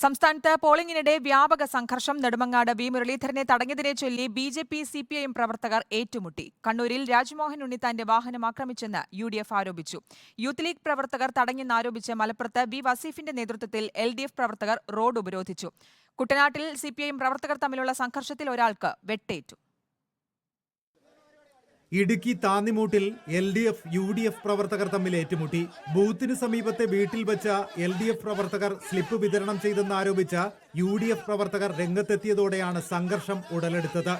സംസ്ഥാനത്ത് പോളിംഗിനിടെ വ്യാപക സംഘർഷം. നെടുമങ്ങാട് വി മുരളീധരനെ തടഞ്ഞതിനെ ചൊല്ലി ബി.ജെ.പി. സി.പി.ഐ.എം പ്രവർത്തകർ ഏറ്റുമുട്ടി. കണ്ണൂരിൽ രാജ്മോഹൻ ഉണ്ണിത്താന്റെ വാഹനം ആക്രമിച്ചെന്ന് യു.ഡി.എഫ് ആരോപിച്ചു. യൂത്ത് ലീഗ് പ്രവർത്തകർ തടഞ്ഞെന്നാരോപിച്ച് മലപ്പുറത്ത് വി വസീഫിന്റെ നേതൃത്വത്തിൽ എൽ.ഡി.എഫ് പ്രവർത്തകർ റോഡ് ഉപരോധിച്ചു. കുട്ടനാട്ടിൽ സി.പി.ഐ.എം പ്രവർത്തകർ തമ്മിലുള്ള സംഘർഷത്തിൽ ഒരാൾക്ക് വെട്ടേറ്റു. ഇടുക്കി താന്നിമൂട്ടിൽ എൽ.ഡി.എഫ്, യു.ഡി.എഫ് പ്രവർത്തകർ തമ്മിൽ ഏറ്റുമുട്ടി. ബൂത്തിന് സമീപത്തെ വീട്ടിൽ വെച്ച എൽ.ഡി.എഫ് പ്രവർത്തകർ സ്ലിപ്പ് വിതരണം ചെയ്തെന്നാരോപിച്ച യു.ഡി.എഫ് പ്രവർത്തകർ രംഗത്തെത്തിയതോടെയാണ് സംഘർഷം ഉടലെടുത്തത്.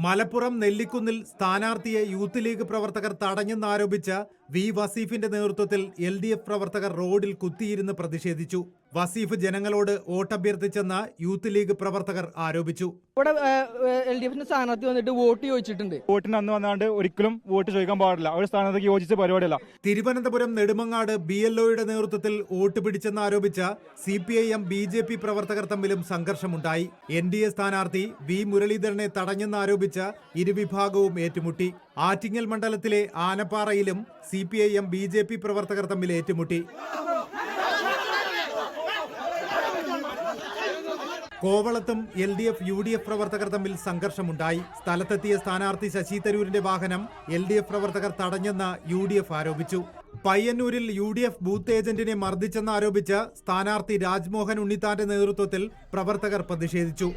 മലപ്പുറം നെല്ലിക്കുന്നിൽ സ്ഥാനാർത്ഥിയെ യൂത്ത് ലീഗ് പ്രവർത്തകർ തടഞ്ഞെന്നാരോപിച്ച് വി വസീഫിന്റെ നേതൃത്വത്തിൽ എൽ.ഡി.എഫ് പ്രവർത്തകർ റോഡിൽ കുത്തിയിരുന്ന് പ്രതിഷേധിച്ചു. വസീഫ് ജനങ്ങളോട് വോട്ടഭ്യർത്ഥിച്ചെന്ന് യൂത്ത് ലീഗ് പ്രവർത്തകർ ആരോപിച്ചു. ഇവിടെ എൽ.ഡി.എഫിന്റെ സ്ഥാനാർത്ഥി വന്നിട്ട് വോട്ട് ചോദിച്ചിട്ടുണ്ട്. വോട്ടിന് അന്ന് വന്നാണ്ട് ഒരിക്കലും വോട്ട് ചോദിക്കാൻ പാടില്ല. ഒരു സ്ഥാനാർത്ഥിക്ക് യോജിച്ച പരിപാടിയല്ല. തിരുവനന്തപുരം നെടുമങ്ങാട് BLOയുടെ നേതൃത്വത്തിൽ വോട്ട് പിടിച്ചെന്നാരോപിച്ച CPIM BJP പ്രവർത്തകർ തമ്മിലും സംഘർഷമുണ്ടായി. NDA സ്ഥാനാർത്ഥി വി മുരളീധരനെ തടഞ്ഞെന്നാരോപിച്ച ഇരുവിഭാഗവും ഏറ്റുമുട്ടി. ആറ്റിങ്ങൽ മണ്ഡലത്തിലെ ആനപ്പാറയിലും CPIM BJP പ്രവർത്തകർ തമ്മിൽ ഏറ്റുമുട്ടി. കോവളത്തും LDF UDF പ്രവർത്തകർ തമ്മിൽ സംഘർഷമുണ്ടായി. സ്ഥലത്തെത്തിയ സ്ഥാനാർത്ഥി ശശി തരൂരിന്റെ വാഹനം LDF പ്രവർത്തകർ തടഞ്ഞെന്ന് UDF ആരോപിച്ചു. പയ്യന്നൂരിൽ UDF ബൂത്ത് ഏജന്റിനെ മർദ്ദിച്ചെന്നാരോപിച്ച് സ്ഥാനാർത്ഥി രാജ്മോഹൻ ഉണ്ണിത്താന്റെ നേതൃത്വത്തിൽ പ്രവർത്തകർ പ്രതിഷേധിച്ചു.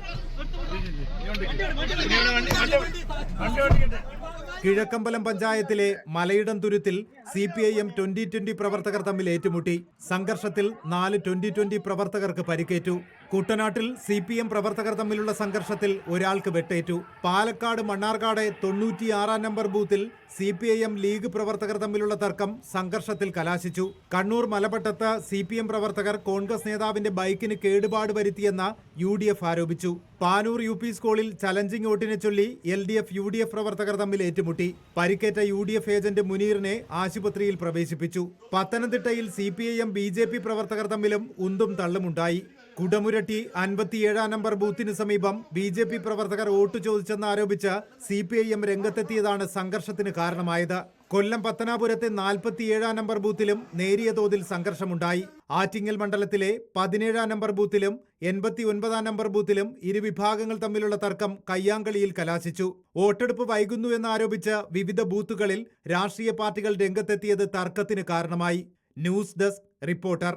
കിഴക്കമ്പലം പഞ്ചായത്തിലെ മലയിടം തുരുത്തിൽ CPIM 2020 പ്രവർത്തകർ തമ്മിൽ ഏറ്റുമുട്ടി. സംഘർഷത്തിൽ 4 2020 പ്രവർത്തകർക്ക് പരിക്കേറ്റു. കുട്ടനാട്ടിൽ CPM പ്രവർത്തകർ തമ്മിലുള്ള സംഘർഷത്തിൽ ഒരാൾക്ക് വെട്ടേറ്റു. പാലക്കാട് മണ്ണാർക്കാട് 96 നമ്പർ ബൂത്തിൽ CPIM ലീഗ് പ്രവർത്തകർ തമ്മിലുള്ള തർക്കം സംഘർഷത്തിൽ കലാശിച്ചു. കണ്ണൂർ മലപ്പട്ടത്ത് CPM പ്രവർത്തകർ കോൺഗ്രസ് നേതാവിന്റെ ബൈക്കിന് കേടുപാട് വരുത്തിയെന്ന് UDF ആരോപിച്ചു. പാനൂർ UP സ്കൂളിൽ ചലഞ്ചിങ് വോട്ടിനെ ചൊല്ലി LDF UDF പ്രവർത്തകർ തമ്മിൽ ഏറ്റുമുട്ടി. പരിക്കേറ്റ UDF ഏജന്റ് മുനീറിനെ ആശുപത്രിയിൽ പ്രവേശിപ്പിച്ചു. പത്തനംതിട്ടയിൽ CPIM BJP പ്രവർത്തകർ തമ്മിലും ഉന്തും തള്ളുമുണ്ടായി. കുടമുരട്ടി 57 നമ്പർ ബൂത്തിന് സമീപം BJP പ്രവർത്തകർ വോട്ട് ചോദിച്ചെന്നാരോപിച്ച് CPIM രംഗത്തെത്തിയതാണ് സംഘർഷത്തിന് കാരണമായത്. കൊല്ലം പത്തനാപുരത്തെ 47 നമ്പർ ബൂത്തിലും നേരിയ തോതിൽ സംഘർഷമുണ്ടായി. ആറ്റിങ്ങൽ മണ്ഡലത്തിലെ 17 നമ്പർ ബൂത്തിലും 89 നമ്പർ ബൂത്തിലും ഇരുവിഭാഗങ്ങൾ തമ്മിലുള്ള തർക്കം കയ്യാങ്കളിയിൽ കലാശിച്ചു. വോട്ടെടുപ്പ് വൈകുന്നു എന്നാരോപിച്ച് വിവിധ ബൂത്തുകളിൽ രാഷ്ട്രീയ പാർട്ടികൾ രംഗത്തെത്തിയത് തർക്കത്തിന് കാരണമായി. News desk reporter.